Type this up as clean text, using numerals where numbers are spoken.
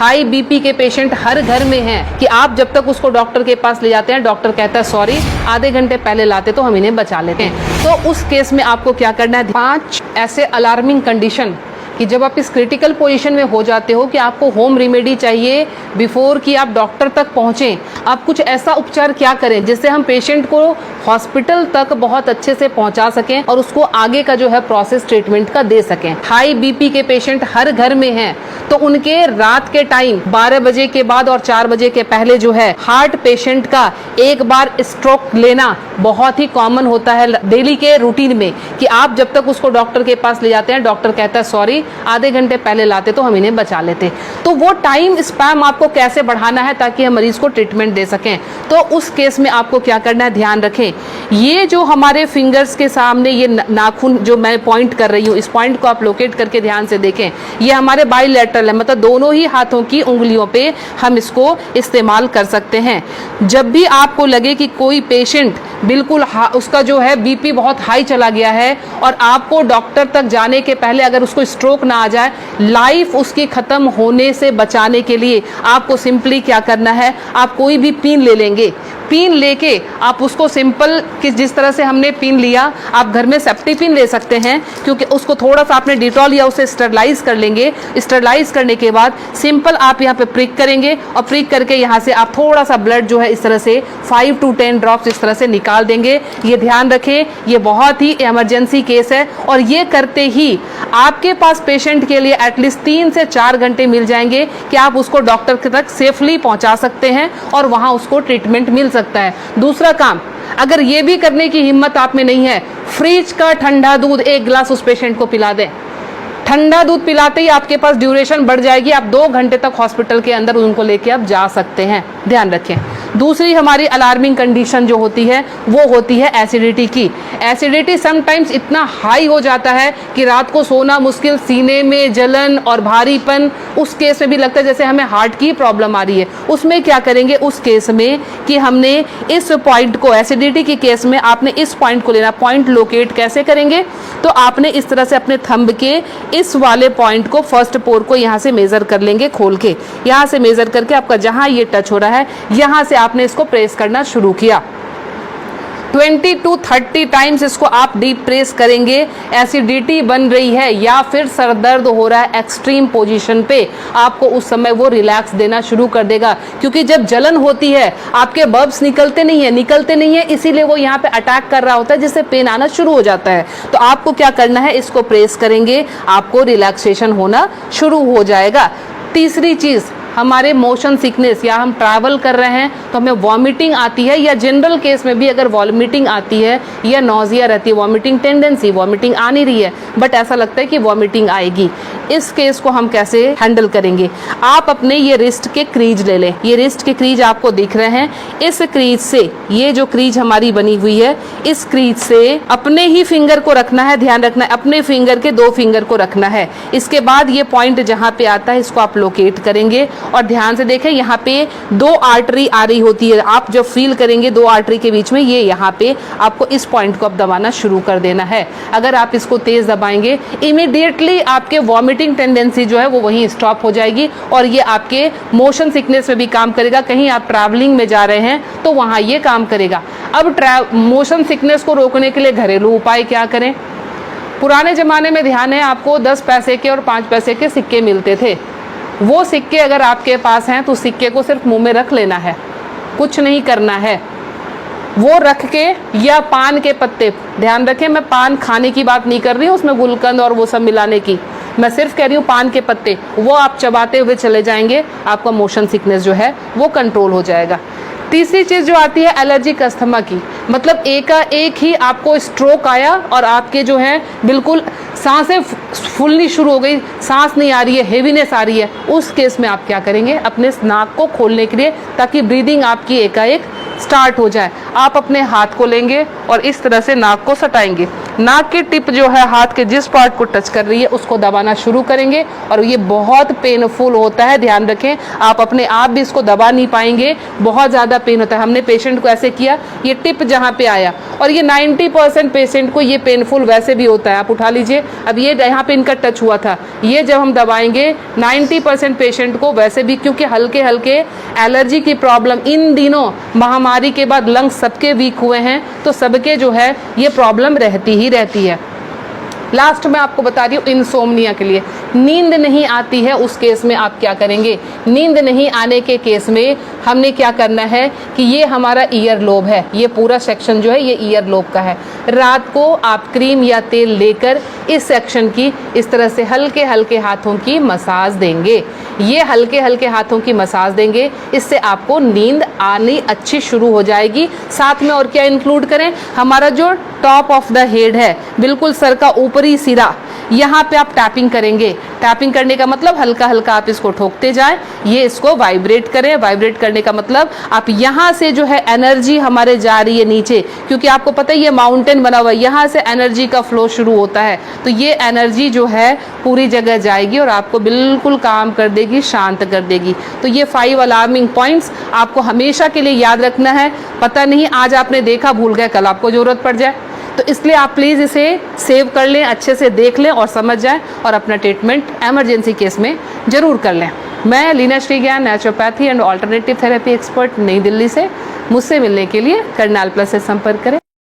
High BP के patient हर घर में हैं कि आप जब तक उसको डॉक्टर के पास ले जाते हैं, डॉक्टर कहता है सॉरी, आधे घंटे पहले लाते तो हम इन्हें बचा लेते हैं। तो उस केस में आपको क्या करना है, 5 ऐसे अलार्मिंग कंडीशन कि जब आप इस क्रिटिकल पोजीशन में हो जाते हो कि आपको होम रेमेडी चाहिए बिफोर कि आप डॉक्टर तक पहुंचें। आप कुछ ऐसा उपचार क्या करें जिससे हम पेशेंट को हॉस्पिटल तक बहुत अच्छे से पहुंचा सकें और उसको आगे का जो है प्रोसेस ट्रीटमेंट का दे सकें। हाई बीपी के पेशेंट हर घर में हैं, तो उनके रात के टाइम 12 बजे के बाद और 4 बजे के पहले जो है हार्ट पेशेंट का एक बार स्ट्रोक लेना बहुत ही कॉमन होता है डेली के रूटीन में कि आप जब तक उसको डॉक्टर के पास ले जाते हैं, डॉक्टर कहता है सॉरी, आधे घंटे पहले लाते तो हम इन्हें बचा लेते। तो वो टाइम स्पैम आपको कैसे बढ़ाना है ताकि हम मरीज को ट्रीटमेंट दे सकें। तो उस केस में आपको क्या करना है, ध्यान रखें, ये जो हमारे फिंगर्स के सामने ये नाखून जो मैं पॉइंट कर रही हूँ, इस पॉइंट को आप लोकेट करके ध्यान से देखें, ये हमारे बाइलेटरल है, मतलब दोनों ही हाथों की उंगलियों पे हम इसको इस्तेमाल कर सकते हैं। जब भी आपको लगे कि कोई पेशेंट बिल्कुल उसका जो है बीपी बहुत हाई चला गया है और आपको डॉक्टर तक जाने के पहले अगर उसको स्ट्रोक ना आ जाए, लाइफ उसकी खत्म होने से बचाने के लिए आपको सिंपली क्या करना है, आप कोई भी पिन ले लेंगे, पिन लेके आप उसको सिंपल कि जिस तरह से हमने पिन लिया, आप घर में सेफ्टी पिन ले सकते हैं क्योंकि उसको थोड़ा सा आपने डिटॉल या उसे स्टरलाइज कर लेंगे। स्टरलाइज करने के बाद सिंपल आप यहाँ पे प्रिक करेंगे और प्रिक करके यहाँ से आप थोड़ा सा ब्लड जो है इस तरह से 5 to 10 ड्रॉप्स इस तरह से निकाल देंगे। ये ध्यान रखें, ये बहुत ही इमरजेंसी केस है और ये करते ही आपके पास पेशेंट के लिए एटलीस्ट 3 से 4 घंटे मिल जाएंगे कि आप उसको डॉक्टर तक सेफली पहुंचा सकते हैं और वहां उसको ट्रीटमेंट मिल सकता है। दूसरा काम, अगर ये भी करने की हिम्मत आप में नहीं है, फ्रिज का ठंडा दूध 1 गिलास उस पेशेंट को पिला दें। ठंडा दूध पिलाते ही आपके पास ड्यूरेशन बढ़ जाएगी, आप 2 घंटे तक हॉस्पिटल के अंदर उनको लेके आप जा सकते हैं। ध्यान रखें। दूसरी हमारी अलार्मिंग कंडीशन जो होती है वो होती है एसिडिटी की। एसिडिटी समटाइम्स इतना हाई हो जाता है कि रात को सोना मुश्किल, सीने में जलन और भारीपन, उस केस में भी लगता है जैसे हमें हार्ट की प्रॉब्लम आ रही है। उसमें क्या करेंगे उस केस में कि हमने इस पॉइंट को, एसिडिटी के केस में आपने इस पॉइंट को लेना। पॉइंट लोकेट कैसे करेंगे, तो आपने इस तरह से अपने थंब के इस वाले पॉइंट को, फर्स्ट पोर को यहाँ से मेजर कर लेंगे, खोल के यहाँ से मेजर करके आपका जहाँ ये टच हो रहा है यहाँ से आपने इसको प्रेस करना शुरू किया। 20 to 30 टाइम्स इसको आप डीप प्रेस करेंगे। एसिडिटी बन रही है या फिर सर दर्द हो रहा है एक्सट्रीम पोजीशन पे, आपको उस समय वो रिलैक्स देना शुरू कर देगा क्योंकि जब जलन होती है आपके बब्स निकलते नहीं है, इसीलिए वो यहाँ पे अटैक कर रहा होता है जिससे पेन आना शुरू हो जाता है। तो आपको क्या करना है, इसको प्रेस करेंगे, आपको रिलैक्सेशन होना शुरू हो जाएगा। तीसरी चीज, हमारे मोशन सिकनेस या हम ट्रैवल कर रहे हैं तो हमें वॉमिटिंग आती है या जनरल केस में भी अगर वॉमिटिंग आती है या नॉजिया रहती है, वॉमिटिंग टेंडेंसी, वॉमिटिंग आ नहीं रही है बट ऐसा लगता है कि वॉमिटिंग आएगी, इस केस को हम कैसे हैंडल करेंगे। आप अपने ये रिस्ट के क्रीज ले लें, ये रिस्ट के क्रीज आपको दिख रहे हैं, इस क्रीज से, ये जो क्रीज हमारी बनी हुई है, इस क्रीज से अपने ही फिंगर को रखना है, ध्यान रखना है, अपने फिंगर के 2 फिंगर को रखना है। इसके बाद ये पॉइंट जहाँ पे आता है इसको आप लोकेट करेंगे और ध्यान से देखें, यहाँ पे 2 आर्टरी आ रही होती है। आप जब फील करेंगे 2 आर्टरी के बीच में, ये यहाँ पे आपको इस पॉइंट को अब दबाना शुरू कर देना है। अगर आप इसको तेज दबाएंगे, इमीडिएटली आपके वॉमिटिंग टेंडेंसी जो है वो वहीं स्टॉप हो जाएगी और ये आपके मोशन सिकनेस में भी काम करेगा। कहीं आप ट्रैवलिंग में जा रहे हैं तो वहाँ ये काम करेगा। अब मोशन सिकनेस को रोकने के लिए घरेलू उपाय क्या करें। पुराने ज़माने में ध्यान है आपको 10 पैसे के और 5 पैसे के सिक्के मिलते थे। वो सिक्के अगर आपके पास हैं तो सिक्के को सिर्फ मुंह में रख लेना है, कुछ नहीं करना है। वो रख के, या पान के पत्ते, ध्यान रखें मैं पान खाने की बात नहीं कर रही हूँ, उसमें गुलकंद और वो सब मिलाने की, मैं सिर्फ कह रही हूँ पान के पत्ते, वो आप चबाते हुए चले जाएंगे, आपका मोशन सिकनेस जो है वो कंट्रोल हो जाएगा। तीसरी चीज़ जो आती है एलर्जिक अस्थमा की, मतलब एक ही आपको स्ट्रोक आया और आपके जो है बिल्कुल सांसें फूलनी शुरू हो गई, सांस नहीं आ रही है, हेवीनेस आ रही है, उस केस में आप क्या करेंगे, अपने नाक को खोलने के लिए ताकि ब्रीदिंग आपकी एकाएक स्टार्ट हो जाए, आप अपने हाथ को लेंगे और इस तरह से नाक को सटाएंगे। नाक की टिप जो है हाथ के जिस पार्ट को टच कर रही है उसको दबाना शुरू करेंगे और ये बहुत पेनफुल होता है, ध्यान रखें। आप अपने आप भी इसको दबा नहीं पाएंगे, बहुत ज़्यादा पेन होता है। हमने पेशेंट को ऐसे किया, ये टिप जहाँ पे आया, और ये 90% पेशेंट को ये पेनफुल वैसे भी होता है। आप उठा लीजिए, अब ये यहाँ पे इनका टच हुआ था, ये जब हम दबाएंगे 90% पेशेंट को वैसे भी, क्योंकि हल्के हल्के एलर्जी की प्रॉब्लम इन दिनों महामारी के बाद लंग्स सबके वीक हुए हैं, तो सबके जो है ये प्रॉब्लम रहती ही रहती है। लास्ट में आपको बता रही हूँ इंसोम्निया के लिए, नींद नहीं आती है उस केस में आप क्या करेंगे। नींद नहीं आने के केस में हमने क्या करना है कि ये हमारा ईयर लोब है, ये पूरा सेक्शन जो है ये ईयर लोब का है। रात को आप क्रीम या तेल लेकर इस सेक्शन की इस तरह से हल्के हल्के हाथों की मसाज देंगे, ये हल्के हल्के हाथों की मसाज देंगे, इससे आपको नींद आनी अच्छी शुरू हो जाएगी। साथ में और क्या इंक्लूड करें, हमारा जो टॉप ऑफ द हेड है, बिल्कुल सर का ऊपरी सिरा, यहाँ पे आप टैपिंग करेंगे। टैपिंग करने का मतलब हल्का हल्का आप इसको ठोकते जाएं, ये इसको वाइब्रेट करें। वाइब्रेट करने का मतलब आप यहाँ से जो है एनर्जी हमारे जा रही है नीचे, क्योंकि आपको पता है ये माउंटेन बना हुआ है, यहाँ से एनर्जी का फ्लो शुरू होता है, तो ये एनर्जी जो है पूरी जगह जाएगी और आपको बिल्कुल काम कर देगी, शांत कर देगी। तो ये 5 अलार्मिंग पॉइंट्स आपको हमेशा के लिए याद रखना है। पता नहीं आज आपने देखा, भूल गए, कल आपको जरूरत पड़ जाए, तो इसलिए आप प्लीज़ इसे सेव कर लें, अच्छे से देख लें और समझ जाएं, और अपना ट्रीटमेंट एमरजेंसी केस में ज़रूर कर लें। मैं लीना श्री ज्ञान, naturopathy and alternative therapy expert, नई दिल्ली से। मुझसे मिलने के लिए करनाल प्लस से संपर्क करें।